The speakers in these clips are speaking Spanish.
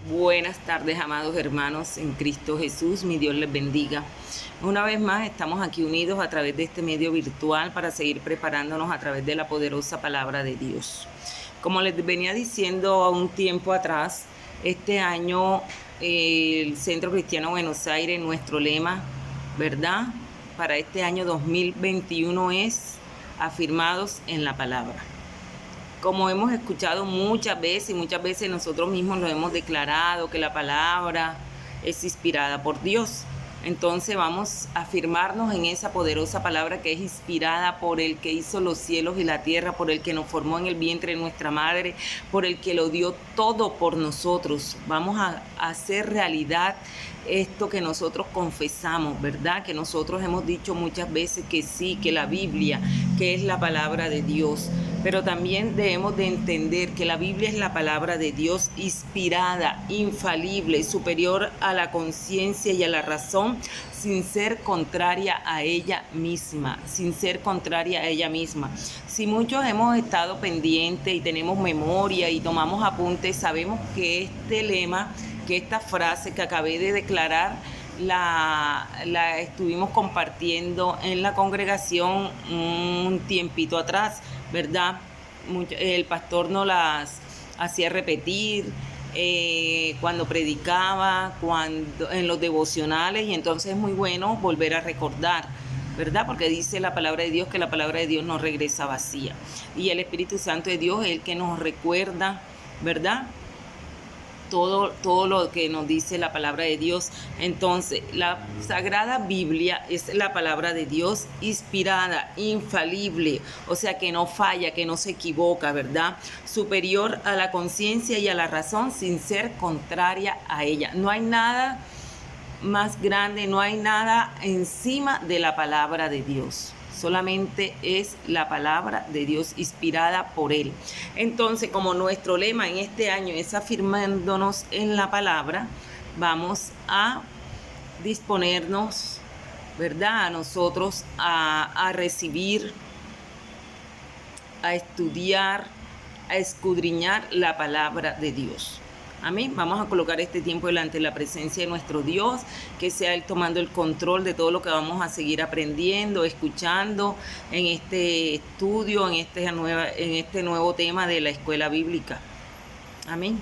Buenas tardes, amados hermanos en Cristo Jesús, mi Dios les bendiga. Una vez más estamos aquí unidos a través de este medio virtual para seguir preparándonos a través de la poderosa palabra de Dios. Como les venía diciendo a un tiempo atrás, este año el Centro Cristiano Buenos Aires, nuestro lema, ¿verdad? Para este año 2021 es afirmados en la palabra. Como hemos escuchado muchas veces nosotros mismos lo hemos declarado, que la palabra es inspirada por Dios. Entonces vamos a afirmarnos en esa poderosa palabra que es inspirada por el que hizo los cielos y la tierra, por el que nos formó en el vientre de nuestra madre, por el que lo dio todo por nosotros. Vamos a hacer realidad esto que nosotros confesamos, ¿verdad? Que nosotros hemos dicho muchas veces que sí, que la Biblia, que es la palabra de Dios. Pero también debemos de entender que la Biblia es la palabra de Dios inspirada, infalible, superior a la conciencia y a la razón, sin ser contraria a ella misma, Si muchos hemos estado pendientes y tenemos memoria y tomamos apuntes, sabemos que este lema, que esta frase que acabé de declarar, la estuvimos compartiendo en la congregación un tiempito atrás, ¿verdad? El pastor nos las hacía repetir cuando predicaba, en los devocionales, y entonces es muy bueno volver a recordar, ¿verdad? Porque dice la palabra de Dios que la palabra de Dios no regresa vacía. Y el Espíritu Santo de Dios es el que nos recuerda, ¿verdad? Todo lo que nos dice la palabra de Dios. Entonces, la Sagrada Biblia es la palabra de Dios inspirada, infalible, o sea que no falla, que no se equivoca, ¿verdad? Superior a la conciencia y a la razón, sin ser contraria a ella. No hay nada más grande, no hay nada encima de la palabra de Dios. Solamente es la palabra de Dios inspirada por Él. Entonces, como nuestro lema en este año es afirmándonos en la palabra, vamos a disponernos, ¿verdad? A nosotros a recibir, a estudiar, a escudriñar la palabra de Dios. Amén. Vamos a colocar este tiempo delante de la presencia de nuestro Dios, que sea Él tomando el control de todo lo que vamos a seguir aprendiendo, escuchando en este estudio, en este nuevo tema de la escuela bíblica. Amén.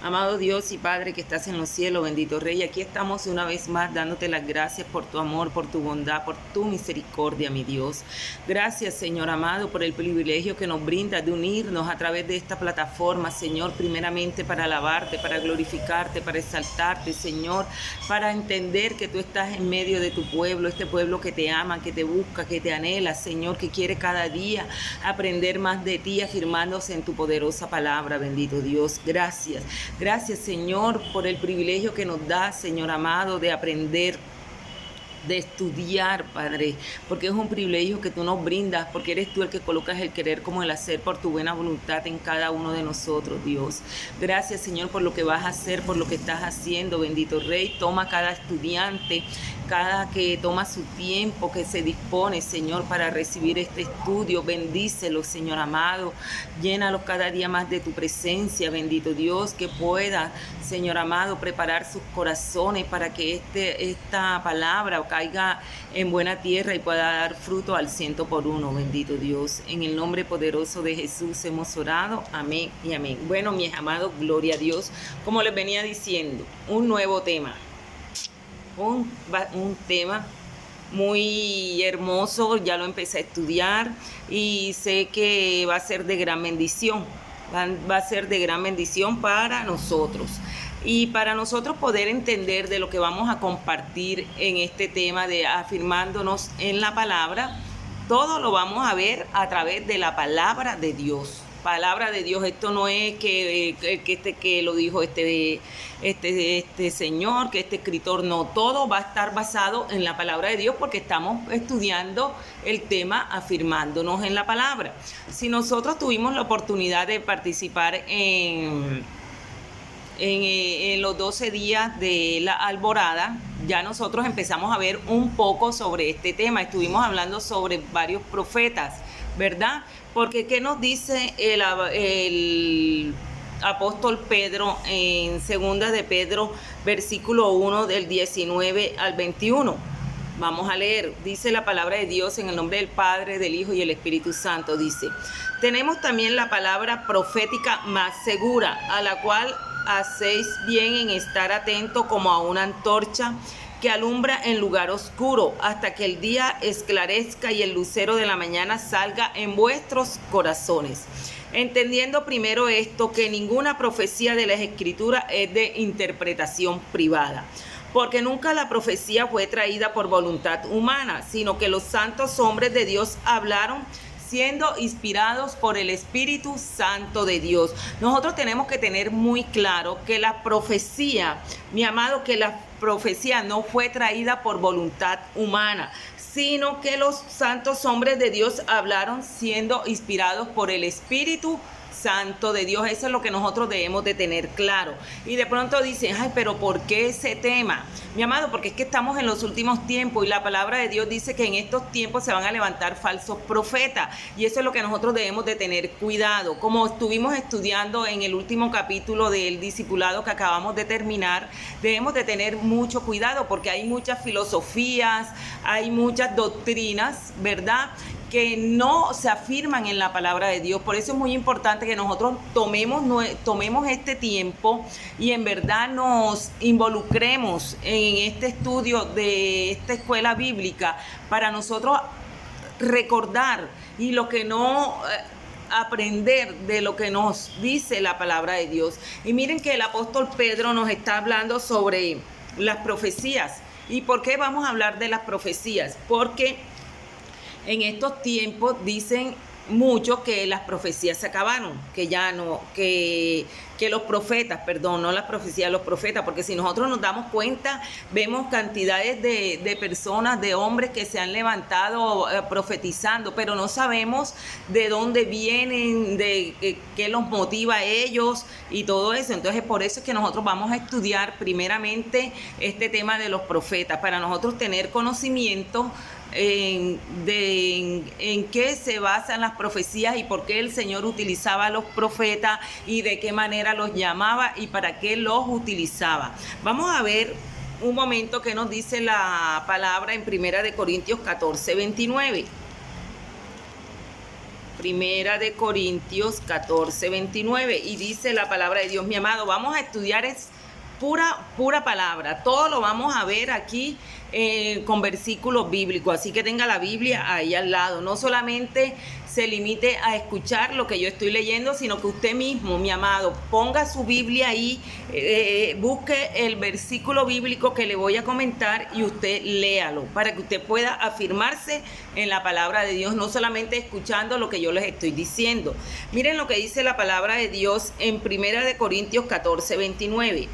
Amado Dios y Padre que estás en los cielos, bendito Rey, aquí estamos una vez más dándote las gracias por tu amor, por tu bondad, por tu misericordia, mi Dios. Gracias, Señor amado, por el privilegio que nos brinda de unirnos a través de esta plataforma, Señor, primeramente para alabarte, para glorificarte, para exaltarte, Señor, para entender que tú estás en medio de tu pueblo, este pueblo que te ama, que te busca, que te anhela, Señor, que quiere cada día aprender más de ti, afirmándose en tu poderosa palabra, bendito Dios. Gracias. Gracias, Señor, por el privilegio que nos da, Señor amado, de aprender, de estudiar, Padre, porque es un privilegio que tú nos brindas, porque eres tú el que colocas el querer como el hacer por tu buena voluntad en cada uno de nosotros, Dios. Gracias, Señor, por lo que vas a hacer, por lo que estás haciendo, bendito Rey. Toma cada estudiante, cada que toma su tiempo, que se dispone, Señor, para recibir este estudio. Bendícelos, Señor amado. Llénalos cada día más de tu presencia, bendito Dios, que pueda, Señor amado, preparar sus corazones para que esta palabra caiga en buena tierra y pueda dar fruto al 100%, bendito Dios. En el nombre poderoso de Jesús hemos orado. Amén y amén. Bueno, mis amados, gloria a Dios. Como les venía diciendo, un nuevo tema. Un tema muy hermoso, ya lo empecé a estudiar y sé que va a ser de gran bendición, va a ser de gran bendición para nosotros. Y para nosotros poder entender de lo que vamos a compartir en este tema de afirmándonos en la palabra, todo lo vamos a ver a través de la palabra de Dios. Palabra de Dios, esto no es que lo dijo este señor, que este escritor, no, todo va a estar basado en la palabra de Dios porque estamos estudiando el tema afirmándonos en la palabra. Si nosotros tuvimos la oportunidad de participar en los 12 días de la alborada, ya nosotros empezamos a ver un poco sobre este tema. Estuvimos hablando sobre varios profetas, ¿verdad? Porque ¿qué nos dice apóstol Pedro en segunda de Pedro, versículo 1 del 19 al 21. Vamos a leer, dice la palabra de Dios en el nombre del Padre, del Hijo y el Espíritu Santo. Dice, tenemos también la palabra profética más segura, a la cual hacéis bien en estar atento como a una antorcha que alumbra en lugar oscuro, hasta que el día esclarezca y el lucero de la mañana salga en vuestros corazones. Entendiendo primero esto, que ninguna profecía de las Escrituras es de interpretación privada, porque nunca la profecía fue traída por voluntad humana, sino que los santos hombres de Dios hablaron siendo inspirados por el Espíritu Santo de Dios. Nosotros tenemos que tener muy claro que la profecía, mi amado, que la profecía no fue traída por voluntad humana, sino que los santos hombres de Dios hablaron siendo inspirados por el Espíritu Santo de Dios. Eso es lo que nosotros debemos de tener claro. Y de pronto dicen, ay, pero ¿por qué ese tema? Mi amado, porque es que estamos en los últimos tiempos y la palabra de Dios dice que en estos tiempos se van a levantar falsos profetas, y eso es lo que nosotros debemos de tener cuidado. Como estuvimos estudiando en el último capítulo del discipulado que acabamos de terminar, debemos de tener mucho cuidado porque hay muchas filosofías, hay muchas doctrinas, ¿verdad?, que no se afirman en la palabra de Dios. Por eso es muy importante que nosotros tomemos este tiempo y en verdad nos involucremos en este estudio de esta escuela bíblica para nosotros recordar y lo que no aprender de lo que nos dice la palabra de Dios. Y miren que el apóstol Pedro nos está hablando sobre las profecías. ¿Y por qué vamos a hablar de las profecías? Porque en estos tiempos dicen muchos que las profecías se acabaron, que ya no, que los profetas, perdón, no las profecías, los profetas, porque si nosotros nos damos cuenta, vemos cantidades de personas, de hombres que se han levantado profetizando, pero no sabemos de dónde vienen, de qué los motiva a ellos y todo eso. Entonces, por eso es que nosotros vamos a estudiar primeramente este tema de los profetas, para nosotros tener conocimiento en qué se basan las profecías y por qué el Señor utilizaba a los profetas y de qué manera los llamaba y para qué los utilizaba. Vamos a ver un momento que nos dice la palabra en 1 Corintios 14, 29. 1 Corintios 29, y dice la palabra de Dios, mi amado, vamos a estudiar es pura palabra, todo lo vamos a ver aquí con versículos bíblicos, así que tenga la Biblia ahí al lado, no solamente se limite a escuchar lo que yo estoy leyendo, sino que usted mismo, mi amado, ponga su Biblia ahí, busque el versículo bíblico que le voy a comentar y usted léalo, para que usted pueda afirmarse en la palabra de Dios, no solamente escuchando lo que yo les estoy diciendo. Miren lo que dice la palabra de Dios en 1 Corintios 14, 29.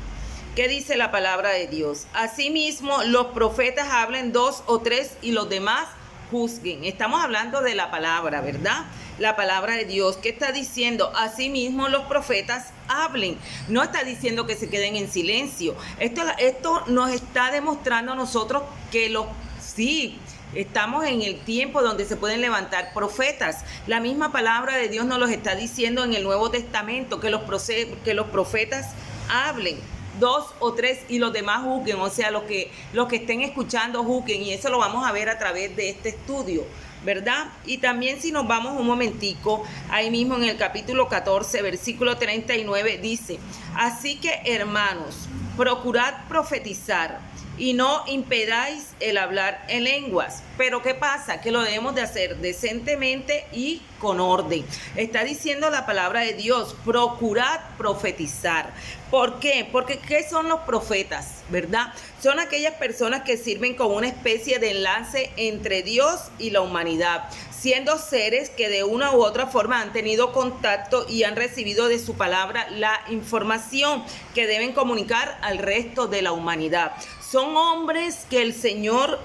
¿Qué dice la palabra de Dios? Asimismo, los profetas hablen 2 o 3 y los demás juzguen. Estamos hablando de la palabra, ¿verdad? La palabra de Dios. ¿Qué está diciendo? Asimismo, los profetas hablen. No está diciendo que se queden en silencio. Esto nos está demostrando a nosotros que sí, estamos en el tiempo donde se pueden levantar profetas. La misma palabra de Dios nos lo está diciendo en el Nuevo Testamento, que los profetas hablen. 2 o 3 y los demás juzguen, o sea, los que estén escuchando juzguen, y eso lo vamos a ver a través de este estudio, ¿verdad? Y también si nos vamos un momentico, ahí mismo en el capítulo 14, versículo 39, dice, así que hermanos, procurad profetizar y no impedáis el hablar en lenguas. Pero ¿qué pasa? Que lo debemos de hacer decentemente y con orden. Está diciendo la palabra de Dios, procurad profetizar. ¿Por qué? Porque ¿qué son los profetas? ¿Verdad? Son aquellas personas que sirven como una especie de enlace entre Dios y la humanidad, siendo seres que de una u otra forma han tenido contacto y han recibido de su palabra la información que deben comunicar al resto de la humanidad. Son hombres que el Señor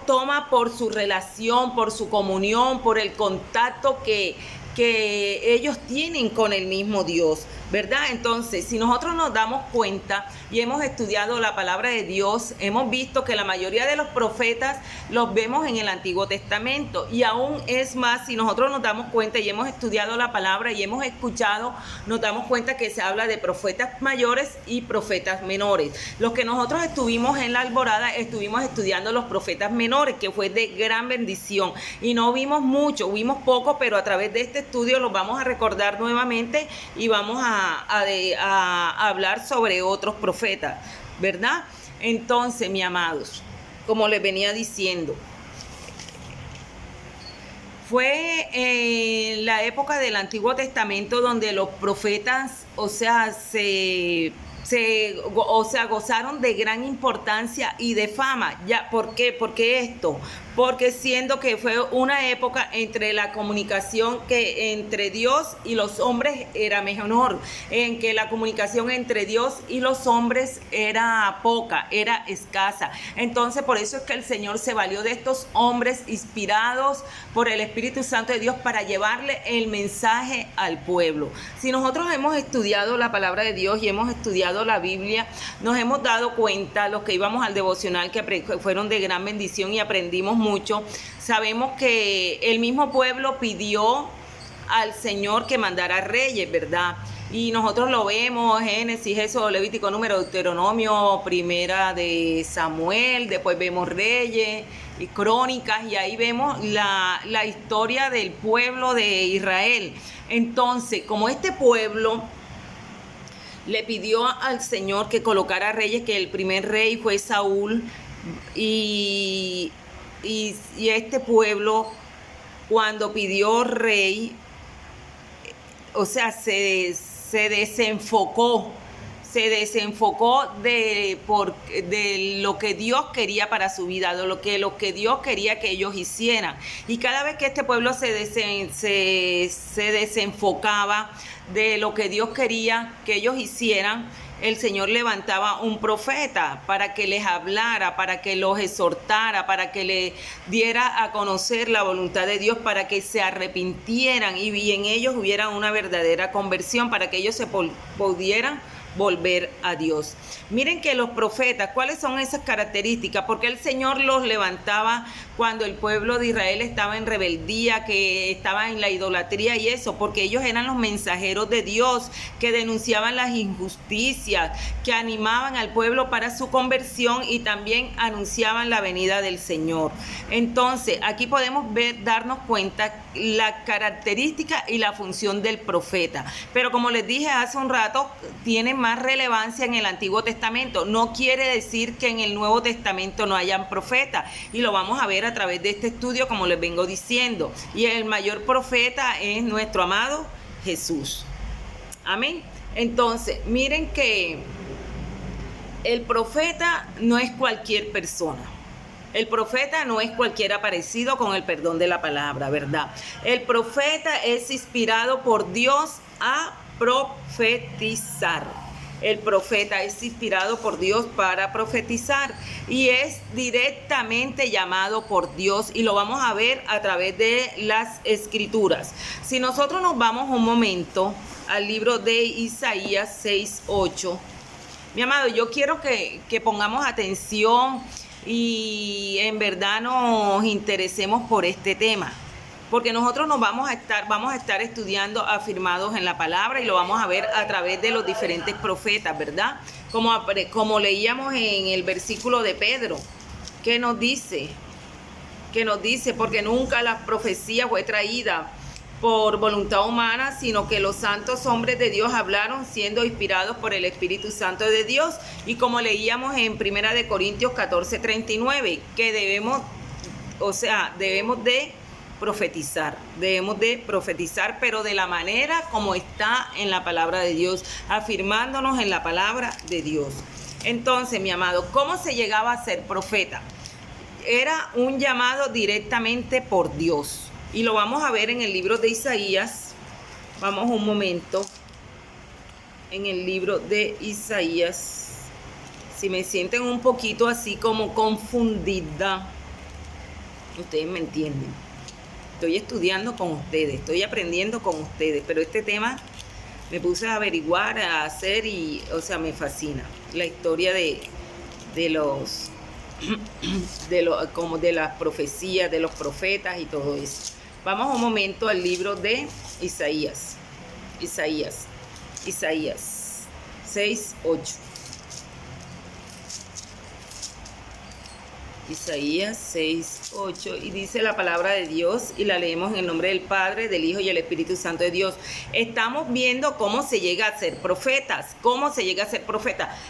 toma por su relación, por su comunión, por el contacto que que ellos tienen con el mismo Dios, ¿verdad? Entonces, si nosotros nos damos cuenta y hemos estudiado la palabra de Dios, hemos visto que la mayoría de los profetas los vemos en el Antiguo Testamento, y aún es más, si nosotros nos damos cuenta y hemos estudiado la palabra y hemos escuchado, nos damos cuenta que se habla de profetas mayores y profetas menores. Los que nosotros estuvimos en la Alborada, estuvimos estudiando los profetas menores, que fue de gran bendición, y no vimos mucho, vimos poco, pero a través de este estudio los vamos a recordar nuevamente y vamos a hablar sobre otros profetas, ¿verdad? Entonces, mis amados, como les venía diciendo, fue en la época del Antiguo Testamento donde los profetas, gozaron de gran importancia y de fama. Ya, ¿por qué? ¿Por qué esto? Porque siendo que fue una época entre la comunicación que entre Dios y los hombres era menor, en que la comunicación entre Dios y los hombres era poca, era escasa. Entonces, por eso es que el Señor se valió de estos hombres inspirados por el Espíritu Santo de Dios para llevarle el mensaje al pueblo. Si nosotros hemos estudiado la palabra de Dios y hemos estudiado la Biblia, nos hemos dado cuenta, los que íbamos al devocional, que fueron de gran bendición y aprendimos mucho, sabemos que el mismo pueblo pidió al Señor que mandara reyes, ¿verdad? Y nosotros lo vemos, Génesis, Éxodo, Levítico, Número, Deuteronomio, Primera de Samuel, después vemos Reyes y Crónicas, y ahí vemos la historia del pueblo de Israel. Entonces, como este pueblo le pidió al Señor que colocara reyes, que el primer rey fue Saúl, y este pueblo, cuando pidió rey, se desenfocó de lo que Dios quería para su vida, de lo que Dios quería que ellos hicieran. Y cada vez que este pueblo se desenfocaba de lo que Dios quería que ellos hicieran, el Señor levantaba un profeta para que les hablara, para que los exhortara, para que les diera a conocer la voluntad de Dios, para que se arrepintieran y en ellos hubiera una verdadera conversión, para que ellos se pudieran volver a Dios. Miren que los profetas, ¿cuáles son esas características? Porque el Señor los levantaba cuando el pueblo de Israel estaba en rebeldía, que estaba en la idolatría y eso, porque ellos eran los mensajeros de Dios, que denunciaban las injusticias, que animaban al pueblo para su conversión y también anunciaban la venida del Señor. Entonces, aquí podemos darnos cuenta la característica y la función del profeta. Pero como les dije hace un rato, tiene más relevancia en el Antiguo Testamento. No quiere decir que en el Nuevo Testamento no hayan profetas, y lo vamos a ver a través de este estudio, como les vengo diciendo. Y el mayor profeta es nuestro amado Jesús. Amén. Entonces, miren que el profeta no es cualquier persona. El profeta no es cualquier aparecido, con el perdón de la palabra, ¿verdad? El profeta es inspirado por Dios a profetizar. El profeta es inspirado por Dios para profetizar y es directamente llamado por Dios, y lo vamos a ver a través de las escrituras. Si nosotros nos vamos un momento al libro de Isaías 6:8, mi amado, yo quiero que pongamos atención y en verdad nos interesemos por este tema, porque nosotros vamos a estar estudiando afirmados en la palabra, y lo vamos a ver a través de los diferentes profetas, ¿verdad? Como leíamos en el versículo de Pedro, que nos dice, porque nunca la profecía fue traída por voluntad humana, sino que los santos hombres de Dios hablaron siendo inspirados por el Espíritu Santo de Dios. Y como leíamos en 1 de Corintios 14:39, que debemos de profetizar, pero de la manera como está en la palabra de Dios, afirmándonos en la palabra de Dios. Entonces, mi amado, ¿cómo se llegaba a ser profeta? Era un llamado directamente por Dios, y lo vamos a ver en el libro de Isaías. Vamos un momento en el libro de Isaías. Si me sienten un poquito así como confundida, ustedes me entienden. estoy estudiando con ustedes, estoy aprendiendo con ustedes, pero este tema me puse a averiguar, a hacer y, o sea, me fascina la historia de los, como de las profecías, de los profetas y todo eso. Vamos un momento al libro de Isaías 6:8. Isaías 6:8, y dice la palabra de Dios, y la leemos en el nombre del Padre, del Hijo y el Espíritu Santo de Dios. Estamos viendo cómo se llega a ser profetas,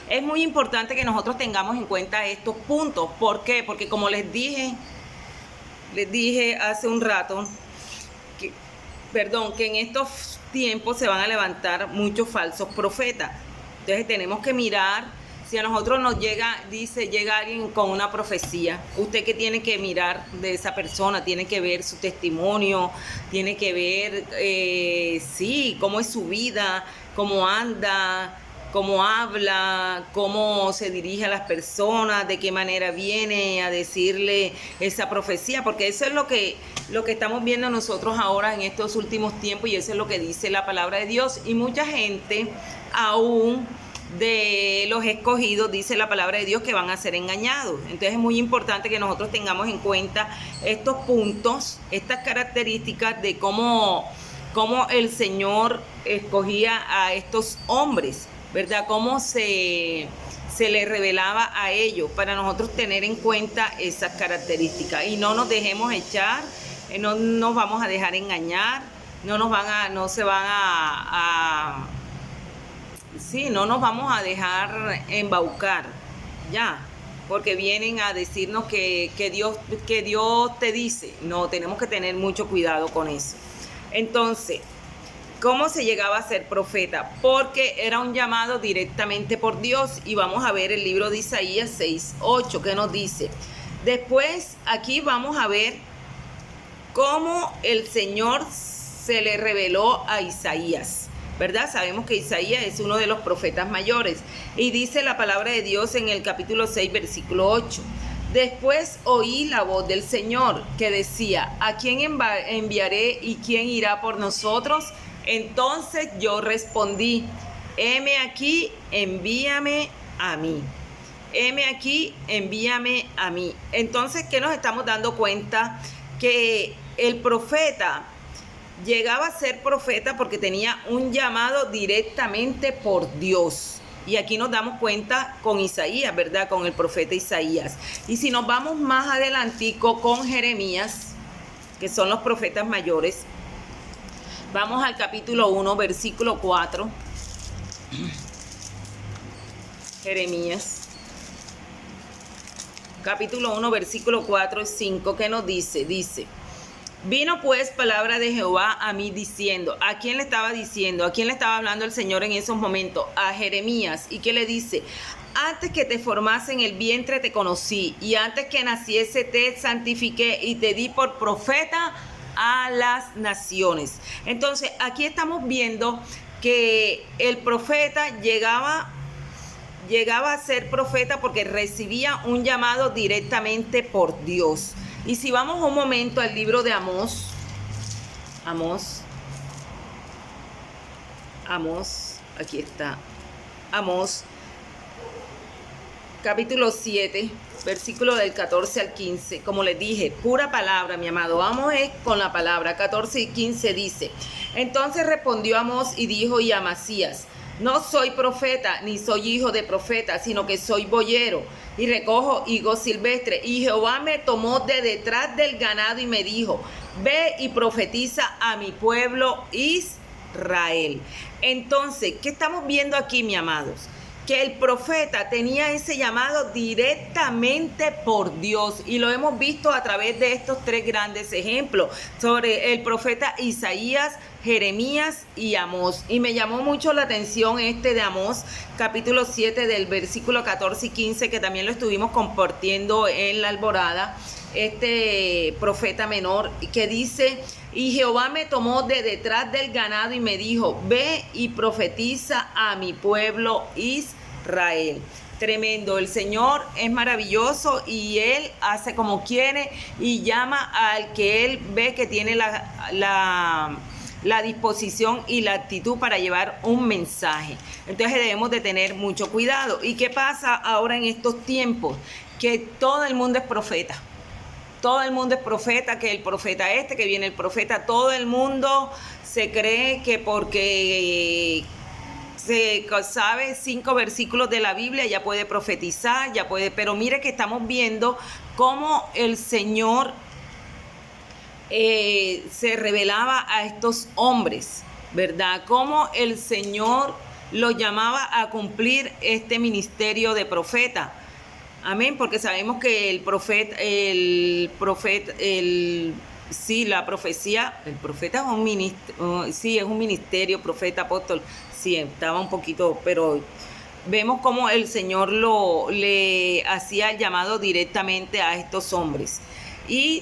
Es muy importante que nosotros tengamos en cuenta estos puntos. ¿Por qué? Porque como les dije hace un rato, que en estos tiempos se van a levantar muchos falsos profetas. Entonces tenemos que mirar. Si a nosotros nos llega alguien con una profecía, usted que tiene que mirar de esa persona, tiene que ver su testimonio, tiene que ver, cómo es su vida, cómo anda, cómo habla, cómo se dirige a las personas, de qué manera viene a decirle esa profecía, porque eso es lo que estamos viendo nosotros ahora en estos últimos tiempos, y eso es lo que dice la palabra de Dios. Y mucha gente aún de los escogidos, dice la palabra de Dios, que van a ser engañados. Entonces es muy importante que nosotros tengamos en cuenta estos puntos, estas características de cómo el Señor escogía a estos hombres, ¿verdad? Cómo se le revelaba a ellos, para nosotros tener en cuenta esas características. Y no nos dejemos echar, no nos vamos a dejar engañar, no nos vamos a dejar embaucar, ya, porque vienen a decirnos que Dios te dice. No, tenemos que tener mucho cuidado con eso. Entonces, ¿cómo se llegaba a ser profeta? Porque era un llamado directamente por Dios. Y vamos a ver el libro de Isaías 6:8, que nos dice. Después, aquí vamos a ver cómo el Señor se le reveló a Isaías, ¿verdad? Sabemos que Isaías es uno de los profetas mayores. Y dice la palabra de Dios en el capítulo 6, versículo 8. Después oí la voz del Señor que decía: ¿a quién enviaré y quién irá por nosotros? Entonces yo respondí: heme aquí, envíame a mí. Heme aquí, envíame a mí. Entonces, ¿qué nos estamos dando cuenta? Que el profeta llegaba a ser profeta porque tenía un llamado directamente por Dios. Y aquí nos damos cuenta con Isaías, ¿verdad? Con el profeta Isaías. Y si nos vamos más adelantico con Jeremías, que son los profetas mayores, vamos al capítulo 1, versículo 4. Jeremías, capítulo 1, versículo 4 y 5, ¿qué nos dice? Dice: vino pues palabra de Jehová a mí diciendo. ¿A quién le estaba diciendo? ¿A quién le estaba hablando el Señor en esos momentos? A Jeremías. ¿Y qué le dice? Antes que te formase en el vientre te conocí, y antes que naciese te santifiqué y te di por profeta a las naciones. Entonces aquí estamos viendo que el profeta llegaba a ser profeta porque recibía un llamado directamente por Dios. Y si vamos un momento al libro de Amós, aquí está, Amós, capítulo 7, versículo del 14 al 15, como les dije, pura palabra, mi amado. Amós es con la palabra. 14 y 15 dice: entonces respondió Amós y dijo y Amasías: no soy profeta, ni soy hijo de profeta, sino que soy boyero y recojo higos silvestres. Y Jehová me tomó de detrás del ganado y me dijo: ve y profetiza a mi pueblo Israel. Entonces, ¿qué estamos viendo aquí, mi amados? Que el profeta tenía ese llamado directamente por Dios, y lo hemos visto a través de estos tres grandes ejemplos sobre el profeta Isaías, Jeremías y Amós. Y me llamó mucho la atención este de Amós, capítulo 7, del versículo 14 y 15, que también lo estuvimos compartiendo en la alborada, este profeta menor, que dice: y Jehová me tomó de detrás del ganado y me dijo: ve y profetiza a mi pueblo Israel. Tremendo, el Señor es maravilloso y Él hace como quiere y llama al que Él ve que tiene la disposición y la actitud para llevar un mensaje. Entonces debemos de tener mucho cuidado. ¿Y qué pasa ahora en estos tiempos? Que todo el mundo es profeta. Todo el mundo es profeta, que el profeta que viene el profeta, todo el mundo se cree que porque se sabe 5 versículos de la Biblia ya puede profetizar, ya puede, pero mire que estamos viendo cómo el Señor se revelaba a estos hombres, ¿verdad? Cómo el Señor los llamaba a cumplir este ministerio de profeta. Amén, porque sabemos que la profecía, el profeta es un ministro, sí, es un ministerio, profeta, apóstol, sí, estaba un poquito, pero vemos cómo el Señor le hacía el llamado directamente a estos hombres. Y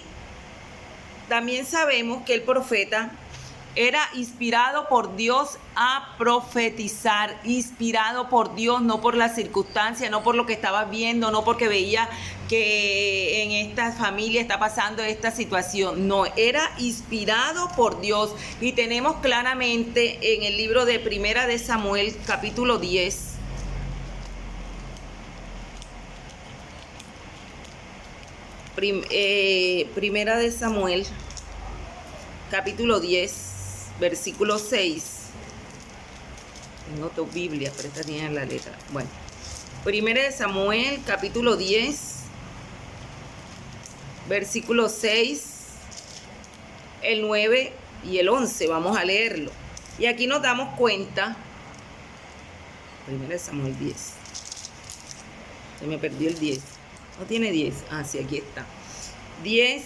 también sabemos que el profeta era inspirado por Dios a profetizar, inspirado por Dios, no por las circunstancias, no por lo que estaba viendo, no porque veía que en esta familia está pasando esta situación, no, era inspirado por Dios. Y tenemos claramente en el libro de Primera de Samuel, capítulo 10, Primera de Samuel, capítulo 10, versículo 6. Tengo tu Biblia, pero esta tiene la letra. Bueno, Primera de Samuel, capítulo 10, versículo 6, el 9 y el 11. Vamos a leerlo. Y aquí nos damos cuenta. Primera de Samuel 10. Se me perdió el 10. No tiene 10. Ah, sí, aquí está. 10,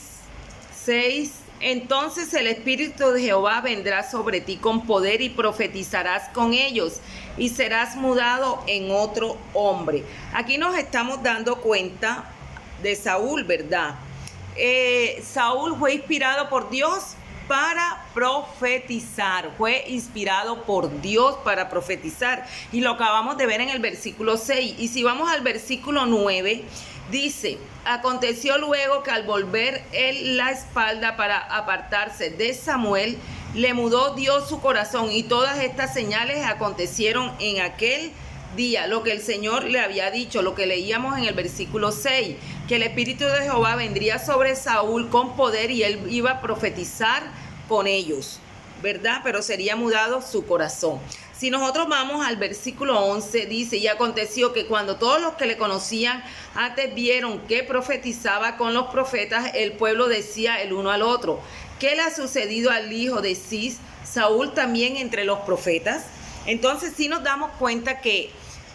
6. Entonces el Espíritu de Jehová vendrá sobre ti con poder y profetizarás con ellos y serás mudado en otro hombre. Aquí nos estamos dando cuenta de Saúl, ¿verdad? Saúl fue inspirado por Dios para profetizar, fue inspirado por Dios para profetizar, y lo acabamos de ver en el versículo 6. Y si vamos al versículo 9, dice: aconteció luego que al volver él la espalda para apartarse de Samuel, le mudó Dios su corazón, y todas estas señales acontecieron en aquel día, lo que el Señor le había dicho, lo que leíamos en el versículo 6, que el Espíritu de Jehová vendría sobre Saúl con poder y él iba a profetizar con ellos, ¿verdad? Pero sería mudado su corazón. Si nosotros vamos al versículo 11, dice: y aconteció que cuando todos los que le conocían antes vieron que profetizaba con los profetas, el pueblo decía el uno al otro: ¿qué le ha sucedido al hijo de Cis? Saúl también entre los profetas. Entonces sí nos damos cuenta que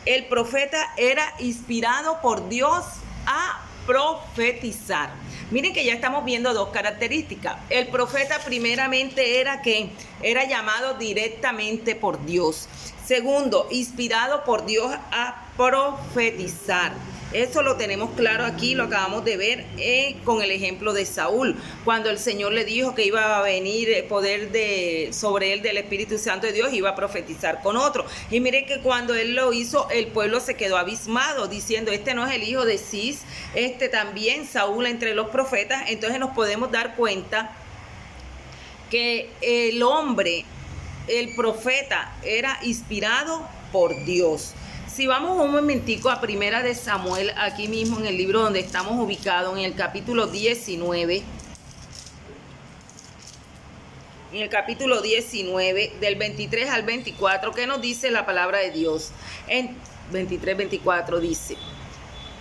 el profeta era inspirado por Dios a profetizar. Miren que ya estamos viendo dos características. El profeta primeramente era llamado directamente por Dios. Segundo, inspirado por Dios a profetizar. Eso lo tenemos claro aquí, lo acabamos de ver con el ejemplo de Saúl, cuando el Señor le dijo que iba a venir poder sobre él del Espíritu Santo de Dios, iba a profetizar con otro. Y miren que cuando él lo hizo, el pueblo se quedó abismado, diciendo: este no es el hijo de Cis, también Saúl entre los profetas. Entonces nos podemos dar cuenta que el hombre, el profeta, era inspirado por Dios. Si vamos un momentico a Primera de Samuel, aquí mismo en el libro donde estamos ubicados, en el capítulo 19, en el capítulo 19, del 23 al 24, ¿qué nos dice la palabra de Dios? En 23-24 dice: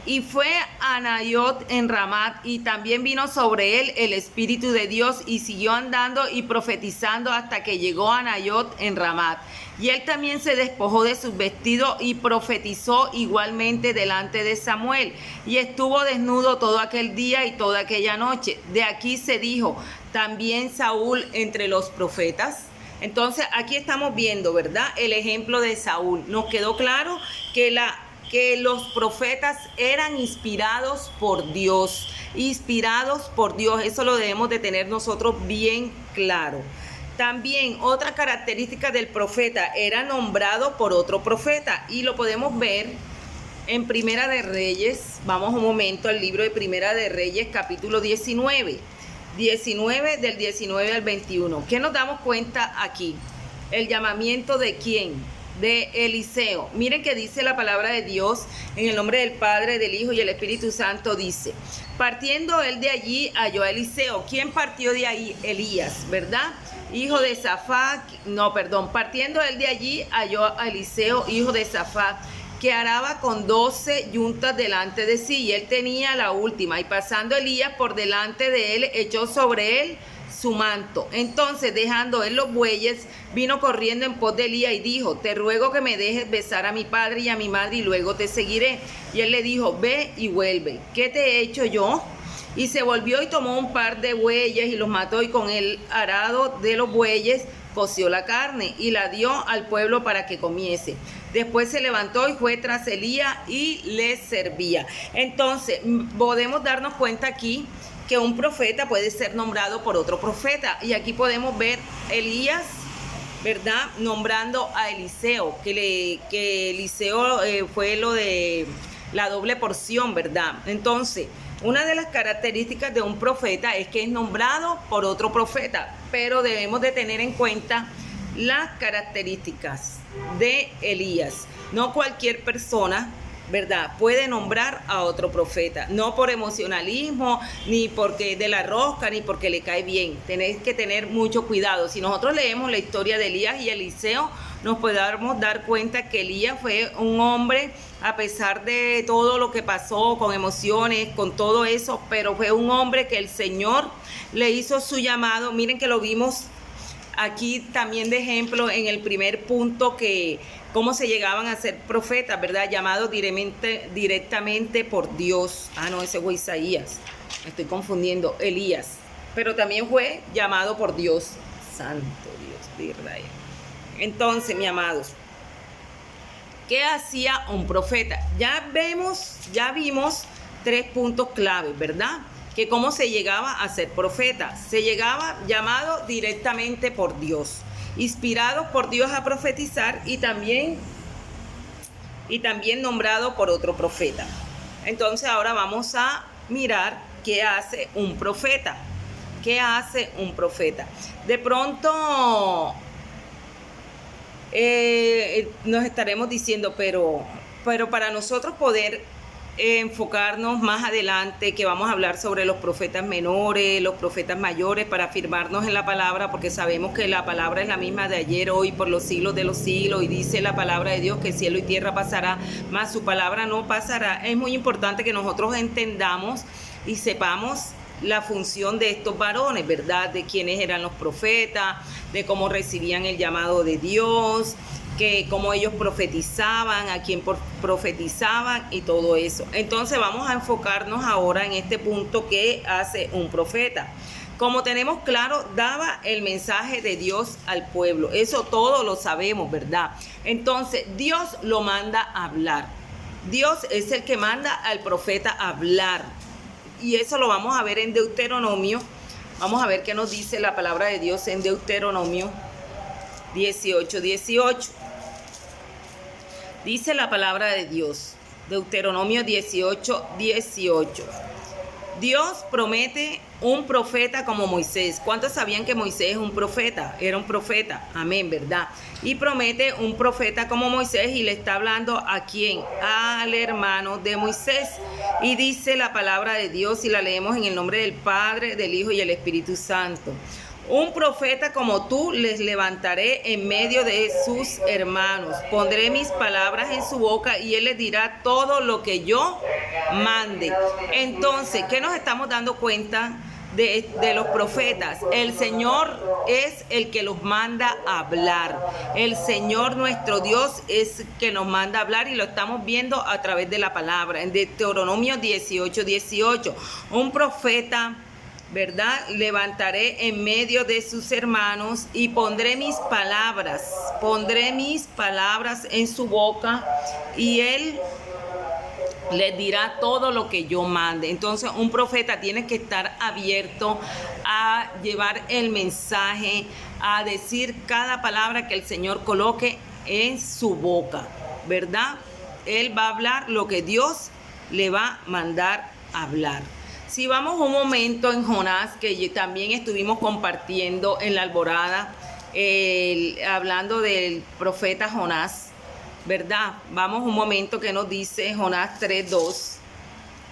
y fue a Nayot en Ramat, y también vino sobre él el Espíritu de Dios, y siguió andando y profetizando hasta que llegó a Nayot en Ramat. Y él también se despojó de sus vestidos y profetizó igualmente delante de Samuel. Y estuvo desnudo todo aquel día y toda aquella noche. De aquí se dijo: también Saúl entre los profetas. Entonces aquí estamos viendo, ¿verdad?, el ejemplo de Saúl. Nos quedó claro que los profetas eran inspirados por Dios. Inspirados por Dios. Eso lo debemos de tener nosotros bien claro. También otra característica del profeta: era nombrado por otro profeta, y lo podemos ver en Primera de Reyes, vamos un momento al libro de Primera de Reyes, capítulo 19, del 19 al 21. ¿Qué nos damos cuenta aquí? El llamamiento de ¿quién? De Eliseo. Miren que dice la palabra de Dios en el nombre del Padre, del Hijo y el Espíritu Santo. Dice: partiendo él de allí, halló a Eliseo. ¿Quién partió de ahí? Elías, ¿verdad? Hijo de Safat, partiendo él de allí, halló a Eliseo, hijo de Safat, que araba con 12 yuntas delante de sí, y él tenía la última, y pasando Elías por delante de él, echó sobre él su manto. Entonces, dejando él los bueyes, vino corriendo en pos de Elías y dijo: te ruego que me dejes besar a mi padre y a mi madre, y luego te seguiré. Y él le dijo: ve y vuelve. ¿Qué te he hecho yo? Y se volvió y tomó un par de bueyes y los mató, y con el arado de los bueyes coció la carne y la dio al pueblo para que comiese. Después se levantó y fue tras Elías y le servía. Entonces, podemos darnos cuenta aquí que un profeta puede ser nombrado por otro profeta. Y aquí podemos ver Elías, ¿verdad?, nombrando a Eliseo, que Eliseo fue lo de la doble porción, ¿verdad? Entonces, una de las características de un profeta es que es nombrado por otro profeta, pero debemos de tener en cuenta las características de Elías. No cualquier persona, ¿verdad?, puede nombrar a otro profeta, no por emocionalismo, ni porque es de la rosca, ni porque le cae bien. Tenéis que tener mucho cuidado. Si nosotros leemos la historia de Elías y Eliseo, nos podemos dar cuenta que Elías fue un hombre, a pesar de todo lo que pasó, con emociones, con todo eso, pero fue un hombre que el Señor le hizo su llamado. Miren que lo vimos aquí también de ejemplo en el primer punto, que cómo se llegaban a ser profetas, ¿verdad? Llamados directamente por Dios. No, ese fue Isaías, me estoy confundiendo, Elías. Pero también fue llamado por Dios. Santo Dios de Israel. Entonces, mis amados, ¿qué hacía un profeta? Ya vimos 3 puntos claves, ¿verdad? Que cómo se llegaba a ser profeta. Se llegaba llamado directamente por Dios, inspirado por Dios a profetizar, y también nombrado por otro profeta. Entonces ahora vamos a mirar qué hace un profeta. ¿Qué hace un profeta? De pronto nos estaremos diciendo, pero para nosotros poder enfocarnos más adelante, que vamos a hablar sobre los profetas menores, los profetas mayores, para afirmarnos en la palabra, porque sabemos que la palabra es la misma de ayer, hoy, por los siglos de los siglos, y dice la palabra de Dios que cielo y tierra pasará, mas su palabra no pasará. Es muy importante que nosotros entendamos y sepamos la función de estos varones, ¿verdad? De quiénes eran los profetas, de cómo recibían el llamado de Dios, que cómo ellos profetizaban, a quién profetizaban y todo eso. Entonces vamos a enfocarnos ahora en este punto que hace un profeta. Como tenemos claro, daba el mensaje de Dios al pueblo. Eso todo lo sabemos, ¿verdad? Entonces Dios lo manda a hablar. Dios es el que manda al profeta a hablar. Y eso lo vamos a ver en Deuteronomio. Vamos a ver qué nos dice la palabra de Dios en Deuteronomio 18:18. Dice la palabra de Dios, Deuteronomio 18:18. Dios promete un profeta como Moisés. ¿Cuántos sabían que Moisés es un profeta? Era un profeta, amén, ¿verdad? Y promete un profeta como Moisés, y le está hablando ¿a quién? Al hermano de Moisés. Y dice la palabra de Dios, y la leemos en el nombre del Padre, del Hijo y el Espíritu Santo. Un profeta como tú les levantaré en medio de sus hermanos. Pondré mis palabras en su boca y él les dirá todo lo que yo mande. Entonces, ¿qué nos estamos dando cuenta de los profetas? El Señor es el que los manda a hablar. El Señor nuestro Dios es el que nos manda a hablar, y lo estamos viendo a través de la palabra. En Deuteronomio 18:18, un profeta, ¿verdad? Levantaré en medio de sus hermanos y pondré mis palabras en su boca, y él les dirá todo lo que yo mande. Entonces un profeta tiene que estar abierto a llevar el mensaje, a decir cada palabra que el Señor coloque en su boca, ¿verdad? él va a hablar lo que Dios le va a mandar a hablar. Si vamos un momento en Jonás, que también estuvimos compartiendo en la alborada, hablando del profeta Jonás, ¿verdad? Vamos un momento que nos dice Jonás 3:2,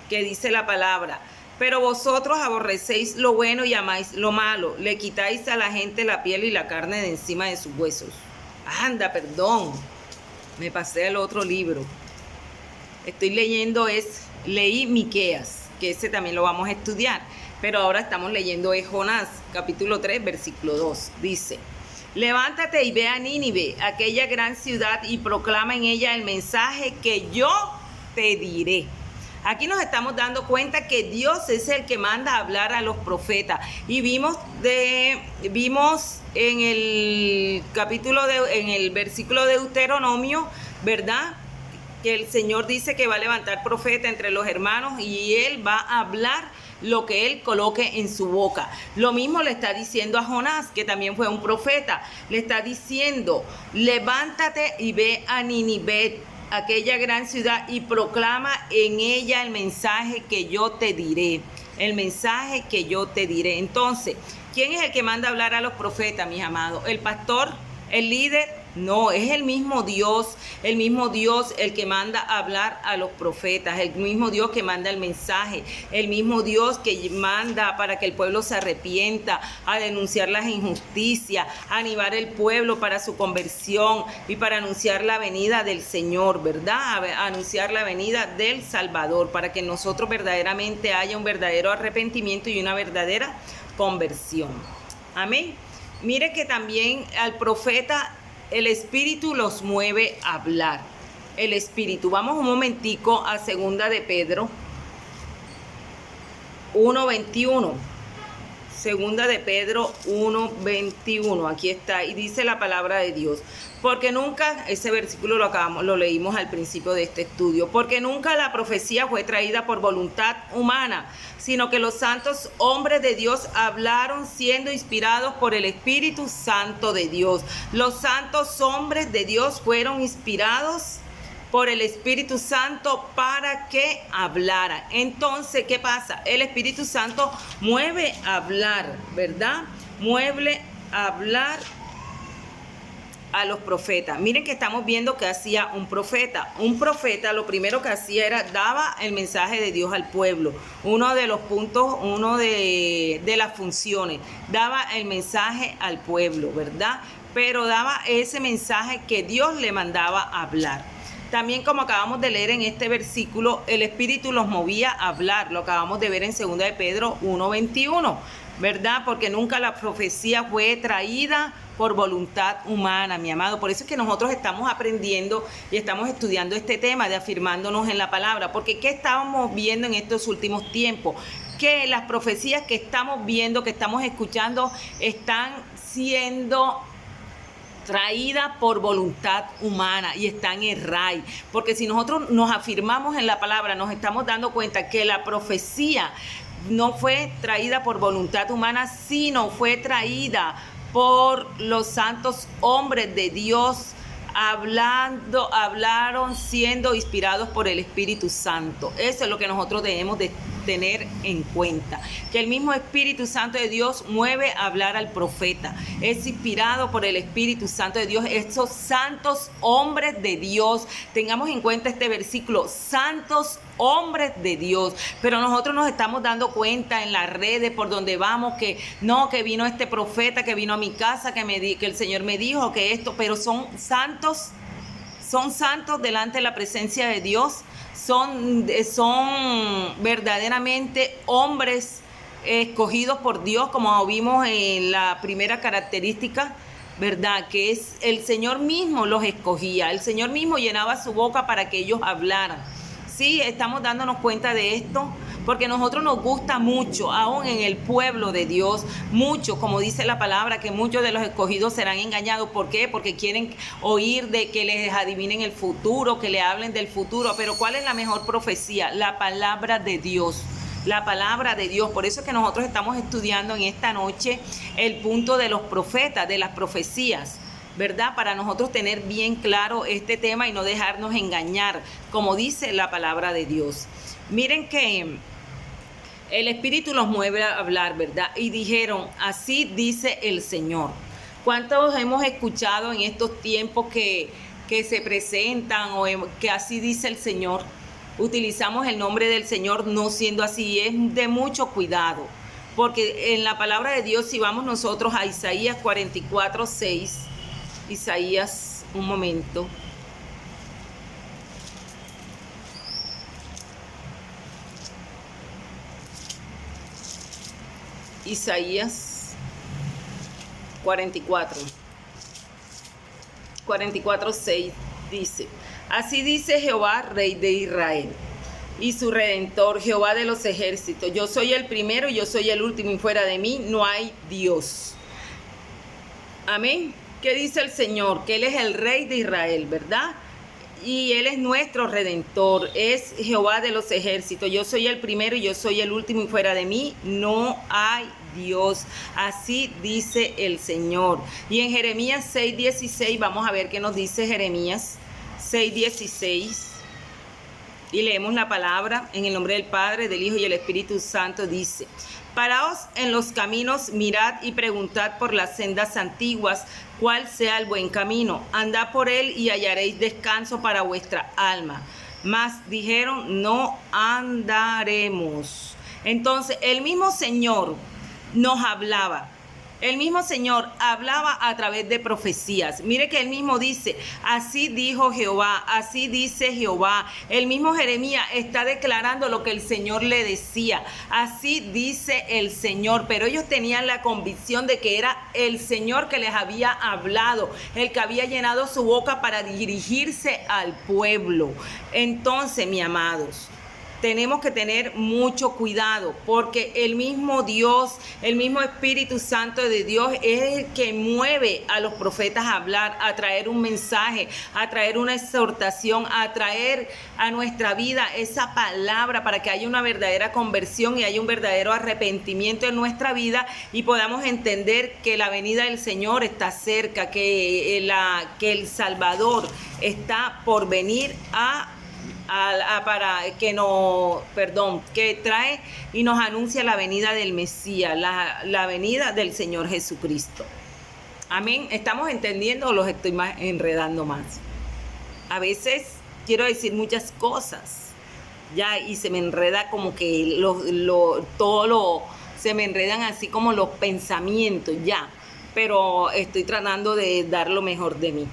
que dice la palabra: pero vosotros aborrecéis lo bueno y amáis lo malo, le quitáis a la gente la piel y la carne de encima de sus huesos. Anda, perdón, me pasé al otro libro. Leí Miqueas, que ese también lo vamos a estudiar, pero ahora estamos leyendo Jonás, capítulo 3, versículo 2. Dice: levántate y ve a Nínive, aquella gran ciudad, y proclama en ella el mensaje que yo te diré. Aquí nos estamos dando cuenta que Dios es el que manda a hablar a los profetas. Y vimos en el en el versículo de Deuteronomio, ¿verdad?, que el Señor dice que va a levantar profeta entre los hermanos y él va a hablar lo que él coloque en su boca. Lo mismo le está diciendo a Jonás, que también fue un profeta. Le está diciendo: levántate y ve a Nínive, aquella gran ciudad, y proclama en ella el mensaje que yo te diré. El mensaje que yo te diré. Entonces, ¿quién es el que manda a hablar a los profetas, mis amados? ¿El pastor? ¿El líder? No, es el mismo Dios el que manda a hablar a los profetas, el mismo Dios que manda el mensaje, el mismo Dios que manda para que el pueblo se arrepienta, a denunciar las injusticias, a animar el pueblo para su conversión y para anunciar la venida del Señor, ¿verdad? A anunciar la venida del Salvador, para que nosotros verdaderamente haya un verdadero arrepentimiento y una verdadera conversión. Amén. Mire que también al profeta el Espíritu los mueve a hablar. El Espíritu. Vamos un momentico a 2 de Pedro 1:21. 2 de Pedro 1:21. Aquí está. Y dice la palabra de Dios: porque nunca, ese versículo lo leímos al principio de este estudio, porque nunca la profecía fue traída por voluntad humana, sino que los santos hombres de Dios hablaron siendo inspirados por el Espíritu Santo de Dios. Los santos hombres de Dios fueron inspirados por el Espíritu Santo para que hablaran. Entonces, ¿qué pasa? El Espíritu Santo mueve a hablar, ¿verdad? Mueve a hablar a los profetas. Miren que estamos viendo que hacía un profeta. Un profeta lo primero que hacía era daba el mensaje de Dios al pueblo. Uno de los puntos, de las funciones, daba el mensaje al pueblo, ¿verdad? Pero daba ese mensaje que Dios le mandaba a hablar. También, como acabamos de leer en este versículo, el Espíritu los movía a hablar. Lo acabamos de ver en 2 de Pedro 1:21, ¿verdad? Porque nunca la profecía fue traída por voluntad humana, mi amado. Por eso es que nosotros estamos aprendiendo y estamos estudiando este tema de afirmándonos en la palabra. Porque ¿qué estábamos viendo en estos últimos tiempos? Que las profecías que estamos viendo, que estamos escuchando, están siendo traída por voluntad humana y están en error. Porque si nosotros nos afirmamos en la palabra, nos estamos dando cuenta que la profecía no fue traída por voluntad humana, sino fue traída por los santos hombres de Dios. Hablaron siendo inspirados por el Espíritu Santo. Eso es lo que nosotros debemos de tener en cuenta, que el mismo Espíritu Santo de Dios mueve a hablar al profeta. Es inspirado por el Espíritu Santo de Dios. Estos santos hombres de Dios, tengamos en cuenta este versículo: santos hombres de Dios. Pero nosotros nos estamos dando cuenta en las redes, por donde vamos, que no, que vino este profeta, que vino a mi casa, que el Señor me dijo que esto, pero son santos delante de la presencia de Dios. Son verdaderamente hombres escogidos por Dios, como vimos en la primera característica, ¿verdad? Que es el Señor mismo los escogía, el Señor mismo llenaba su boca para que ellos hablaran. Sí, estamos dándonos cuenta de esto, porque a nosotros nos gusta mucho, aún en el pueblo de Dios, mucho, como dice la palabra, que muchos de los escogidos serán engañados. ¿Por qué? Porque quieren oír de que les adivinen el futuro, que le hablen del futuro. Pero ¿cuál es la mejor profecía? La palabra de Dios. La palabra de Dios. Por eso es que nosotros estamos estudiando en esta noche el punto de los profetas, de las profecías. ¿verdad? Para nosotros tener bien claro este tema y no dejarnos engañar, como dice la palabra de Dios. Miren que el Espíritu los mueve a hablar, ¿verdad? Y dijeron, así dice el Señor. ¿Cuántos hemos escuchado en estos tiempos que se presentan o que así dice el Señor? Utilizamos el nombre del Señor no siendo así. Es de mucho cuidado, porque en la palabra de Dios, si vamos nosotros a Isaías 44:6, Isaías, un momento. Isaías 44:6 dice, así dice Jehová, Rey de Israel, y su Redentor, Jehová de los ejércitos, yo soy el primero y yo soy el último, y fuera de mí no hay Dios. Amén. ¿Qué dice el Señor? Que Él es el Rey de Israel, ¿verdad? Y Él es nuestro Redentor, es Jehová de los ejércitos. Yo soy el primero y yo soy el último, y fuera de mí no hay Dios. Así dice el Señor. Y en Jeremías 6:16, vamos a ver qué nos dice Jeremías 6:16. Y leemos la palabra en el nombre del Padre, del Hijo y del Espíritu Santo. Dice, paraos en los caminos, mirad y preguntad por las sendas antiguas, cuál sea el buen camino. Andad por él y hallaréis descanso para vuestra alma. Mas dijeron, no andaremos. Entonces, el mismo Señor nos hablaba. El mismo Señor hablaba a través de profecías. Mire que él mismo dice, así dijo Jehová, así dice Jehová. El mismo Jeremías está declarando lo que el Señor le decía. Así dice el Señor. Pero ellos tenían la convicción de que era el Señor que les había hablado, el que había llenado su boca para dirigirse al pueblo. Entonces, mis amados, tenemos que tener mucho cuidado, porque el mismo Dios, el mismo Espíritu Santo de Dios es el que mueve a los profetas a hablar, a traer un mensaje, a traer una exhortación, a traer a nuestra vida esa palabra para que haya una verdadera conversión y haya un verdadero arrepentimiento en nuestra vida y podamos entender que la venida del Señor está cerca, que el Salvador está por venir que trae y nos anuncia la venida del Mesías, la venida del Señor Jesucristo. Amén. ¿Estamos entendiendo o los estoy enredando más? A veces quiero decir muchas cosas ya y se me enreda como que se me enredan así como los pensamientos ya, pero estoy tratando de dar lo mejor de mí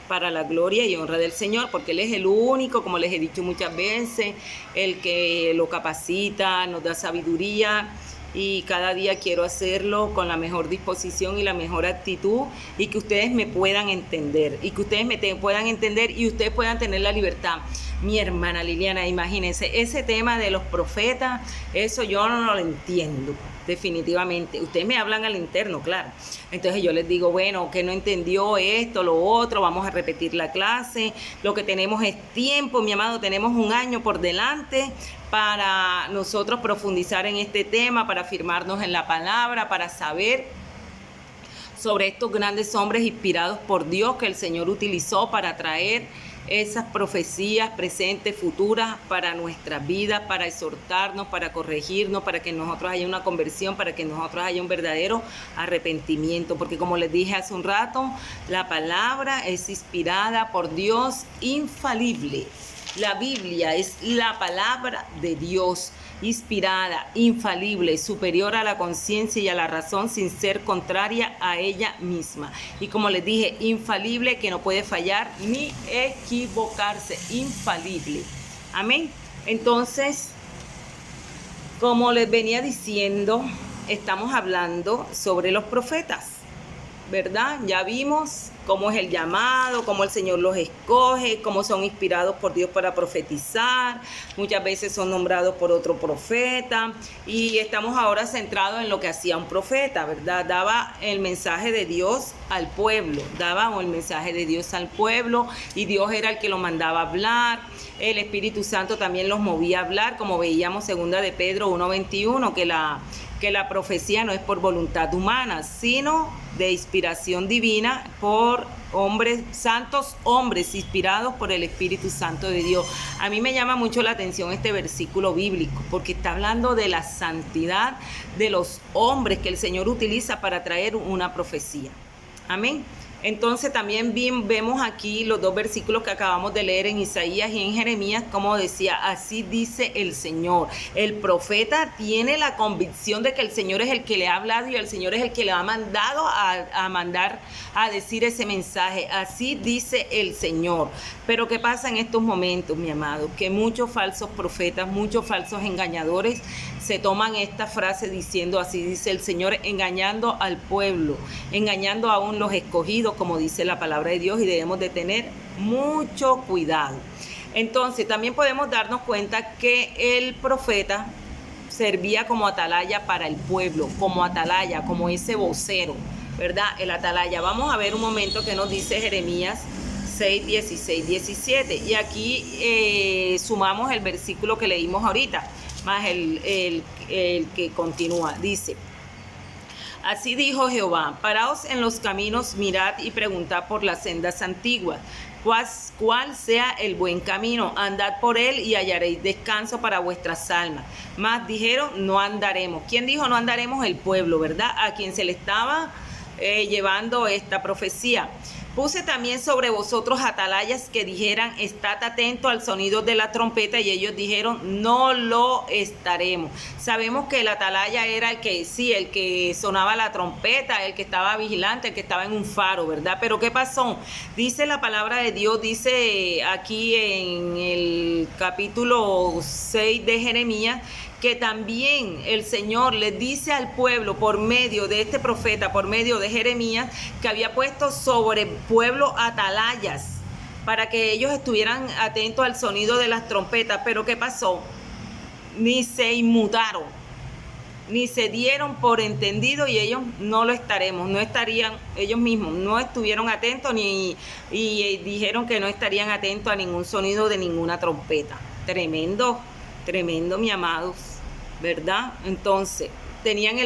para la gloria y honra del Señor, porque Él es el único, como les he dicho muchas veces, el que lo capacita, nos da sabiduría, y cada día quiero hacerlo con la mejor disposición y la mejor actitud, y que ustedes me puedan entender, y que ustedes puedan entender y ustedes puedan tener la libertad. Mi hermana Liliana, imagínense, ese tema de los profetas, eso yo no lo entiendo, definitivamente. Ustedes me hablan al interno, claro. Entonces yo les digo, bueno, que no entendió esto, lo otro, vamos a repetir la clase. Lo que tenemos es tiempo, mi amado, tenemos un año por delante para nosotros profundizar en este tema, para afirmarnos en la palabra, para saber sobre estos grandes hombres inspirados por Dios que el Señor utilizó para traer esas profecías presentes, futuras para nuestra vida, para exhortarnos, para corregirnos, para que nosotros haya una conversión, para que nosotros haya un verdadero arrepentimiento, porque como les dije hace un rato, la palabra es inspirada por Dios, infalible. La Biblia es la palabra de Dios, inspirada, infalible, superior a la conciencia y a la razón, sin ser contraria a ella misma. Y como les dije, infalible, que no puede fallar ni equivocarse, infalible. Amén. Entonces, como les venía diciendo, estamos hablando sobre los profetas, ¿verdad? Ya vimos cómo es el llamado, cómo el Señor los escoge, cómo son inspirados por Dios para profetizar. Muchas veces son nombrados por otro profeta y estamos ahora centrados en lo que hacía un profeta, ¿verdad? Daba el mensaje de Dios al pueblo, y Dios era el que lo mandaba a hablar. El Espíritu Santo también los movía a hablar, como veíamos segunda de Pedro 1:21, que la profecía no es por voluntad humana, sino de inspiración divina por hombres, santos hombres inspirados por el Espíritu Santo de Dios. A mí me llama mucho la atención este versículo bíblico porque está hablando de la santidad de los hombres que el Señor utiliza para traer una profecía. Amén. Entonces también vemos aquí los dos versículos que acabamos de leer en Isaías y en Jeremías, como decía, así dice el Señor. El profeta tiene la convicción de que el Señor es el que le ha hablado y el Señor es el que le ha mandado a decir ese mensaje. Así dice el Señor. Pero ¿qué pasa en estos momentos, mi amado? Que muchos falsos profetas, muchos falsos engañadores se toman esta frase diciendo así dice el Señor, engañando al pueblo, engañando aún los escogidos, como dice la palabra de Dios, y debemos de tener mucho cuidado. Entonces también podemos darnos cuenta que el profeta servía como atalaya para el pueblo, como atalaya, como ese vocero, ¿verdad? El atalaya. Vamos a ver un momento que nos dice Jeremías 6, 16, 17. Y aquí sumamos el versículo que leímos ahorita, más el que continúa. Dice: así dijo Jehová, paraos en los caminos, mirad y preguntad por las sendas antiguas, cuál sea el buen camino, andad por él y hallaréis descanso para vuestras almas. Mas dijeron, no andaremos. ¿Quién dijo no andaremos? El pueblo, ¿verdad? A quien se le estaba llevando esta profecía. Puse también sobre vosotros atalayas que dijeran, estad atento al sonido de la trompeta, y ellos dijeron, no lo estaremos. Sabemos que el atalaya era el que sonaba la trompeta, el que estaba vigilante, el que estaba en un faro, ¿verdad? Pero ¿qué pasó? Dice la palabra de Dios, dice aquí en el capítulo 6 de Jeremías, que también el Señor le dice al pueblo por medio de este profeta, por medio de Jeremías, que había puesto sobre el pueblo atalayas para que ellos estuvieran atentos al sonido de las trompetas. Pero ¿qué pasó? Ni se inmutaron, ni se dieron por entendido, y ellos no lo estaremos, no estarían, ellos mismos no estuvieron atentos y dijeron que no estarían atentos a ningún sonido de ninguna trompeta. Tremendo, tremendo, mi amados, ¿verdad? Entonces, tenían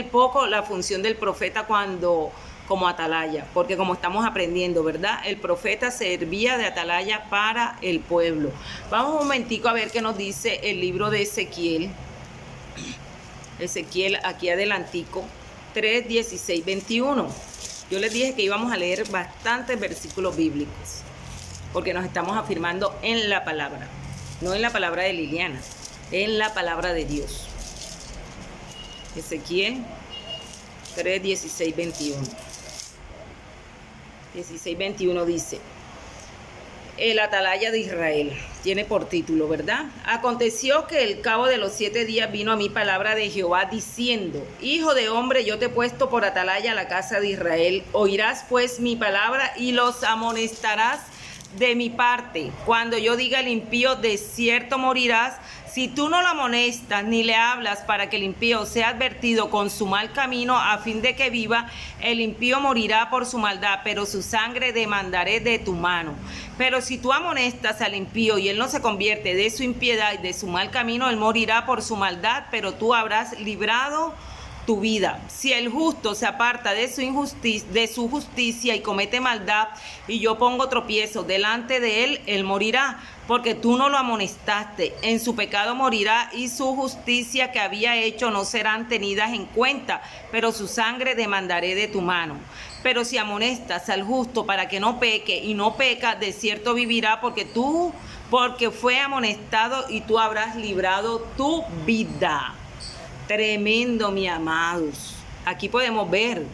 la función del profeta como atalaya, porque como estamos aprendiendo, ¿verdad? El profeta servía de atalaya para el pueblo. Vamos un momentico a ver qué nos dice el libro de Ezequiel. Ezequiel, aquí adelantico, 3, 16, 21. Yo les dije que íbamos a leer bastantes versículos bíblicos, porque nos estamos afirmando en la palabra, no en la palabra de Liliana, en la palabra de Dios. Ezequiel 3, 16, 21. 16, 21 dice: el atalaya de Israel. Tiene por título, ¿verdad? Aconteció que al cabo de los 7 días vino a mí palabra de Jehová diciendo: hijo de hombre, yo te he puesto por atalaya a la casa de Israel. Oirás pues mi palabra y los amonestarás de mi parte. Cuando yo diga al impío, de cierto morirás, si tú no lo amonestas ni le hablas para que el impío sea advertido con su mal camino, a fin de que viva, el impío morirá por su maldad, pero su sangre demandaré de tu mano. Pero si tú amonestas al impío y él no se convierte de su impiedad y de su mal camino, él morirá por su maldad, pero tú habrás librado tu vida. Si el justo se aparta de su justicia y comete maldad, y yo pongo tropiezo delante de él, él morirá, porque tú no lo amonestaste. En su pecado morirá, y su justicia que había hecho no serán tenidas en cuenta, pero su sangre demandaré de tu mano. Pero si amonestas al justo para que no peque, y no peca, de cierto vivirá, porque fue amonestado, y tú habrás librado tu vida. Tremendo, mi amados. Aquí podemos ver,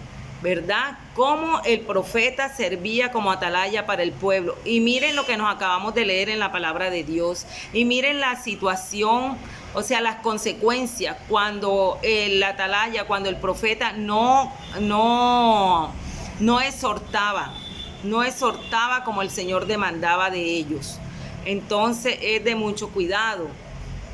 ¿verdad?, cómo el profeta servía como atalaya para el pueblo. Y miren lo que nos acabamos de leer en la palabra de Dios. Y miren la situación, o sea, las consecuencias cuando el atalaya, cuando el profeta no exhortaba como el Señor demandaba de ellos. Entonces es de mucho cuidado,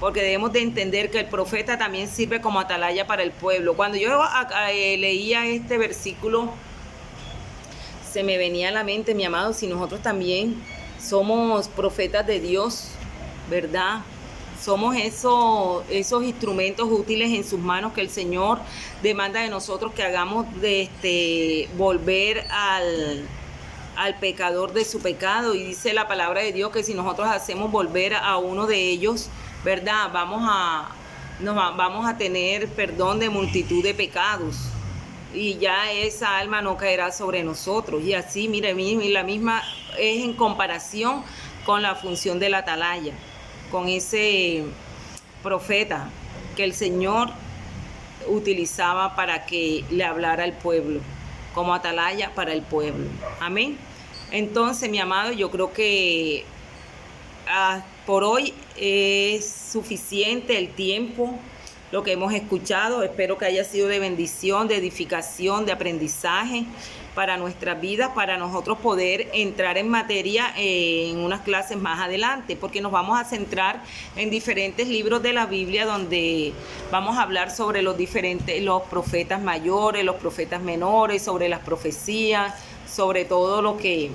porque debemos de entender que el profeta también sirve como atalaya para el pueblo. Cuando yo leía este versículo, se me venía a la mente, mi amado, si nosotros también somos profetas de Dios, ¿verdad? Somos esos instrumentos útiles en sus manos que el Señor demanda de nosotros que hagamos de volver al pecador de su pecado. Y dice la palabra de Dios que si nosotros hacemos volver a uno de ellos, ¿verdad? Vamos a tener perdón de multitud de pecados. Y ya esa alma no caerá sobre nosotros. Y así, mire, la misma es en comparación con la función del atalaya, con ese profeta que el Señor utilizaba para que le hablara al pueblo, como atalaya para el pueblo. Amén. Entonces, mi amado, yo creo que por hoy es suficiente el tiempo, lo que hemos escuchado. Espero que haya sido de bendición, de edificación, de aprendizaje para nuestras vidas, para nosotros poder entrar en materia en unas clases más adelante, porque nos vamos a centrar en diferentes libros de la Biblia donde vamos a hablar sobre los profetas mayores, los profetas menores, sobre las profecías, sobre todo lo que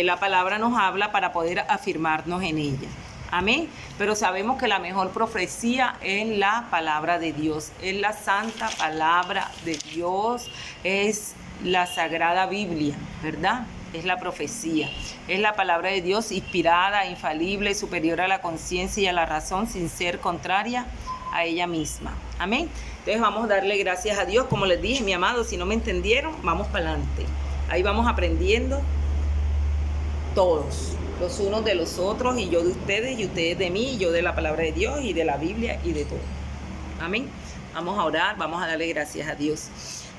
la palabra nos habla para poder afirmarnos en ella. Amén. Pero sabemos que la mejor profecía es la palabra de Dios, es la santa palabra de Dios, es la sagrada Biblia, ¿verdad? Es la profecía, es la palabra de Dios inspirada, infalible, superior a la conciencia y a la razón, sin ser contraria a ella misma. Amén. Entonces vamos a darle gracias a Dios. Como les dije, mi amado, si no me entendieron, vamos para adelante. Ahí vamos aprendiendo todos, los unos de los otros, y yo de ustedes, y ustedes de mí, y yo de la palabra de Dios, y de la Biblia, y de todo. Amén. Vamos a orar, vamos a darle gracias a Dios.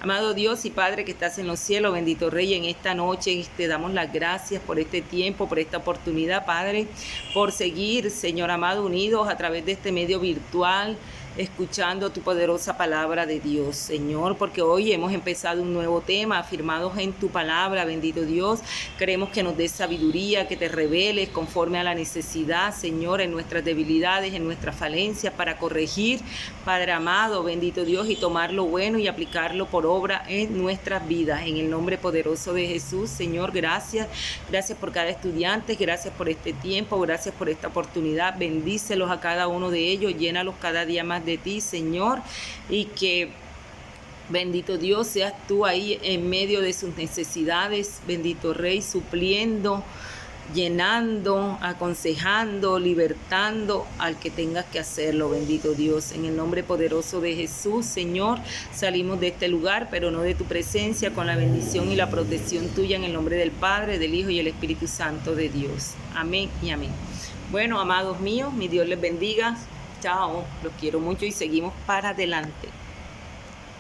Amado Dios y Padre que estás en los cielos, bendito Rey, en esta noche te damos las gracias por este tiempo, por esta oportunidad, Padre, por seguir, Señor amado, unidos a través de este medio virtual, escuchando tu poderosa palabra de Dios, Señor, porque hoy hemos empezado un nuevo tema, afirmados en tu palabra, bendito Dios. Queremos que nos des sabiduría, que te reveles conforme a la necesidad, Señor, en nuestras debilidades, en nuestras falencias, para corregir, Padre amado, bendito Dios, y tomar lo bueno y aplicarlo por obra en nuestras vidas. En el nombre poderoso de Jesús, Señor, gracias. Gracias por cada estudiante, gracias por este tiempo, gracias por esta oportunidad. Bendícelos a cada uno de ellos, llénalos cada día más de ti, Señor, y que, bendito Dios, seas tú ahí en medio de sus necesidades, bendito Rey, supliendo, llenando, aconsejando, libertando al que tengas que hacerlo, bendito Dios. En el nombre poderoso de Jesús, Señor, salimos de este lugar, pero no de tu presencia, con la bendición y la protección tuya, en el nombre del Padre, del Hijo y el Espíritu Santo de Dios. Amén y amén. Bueno, amados míos, mi Dios les bendiga. Chao, los quiero mucho y seguimos para adelante.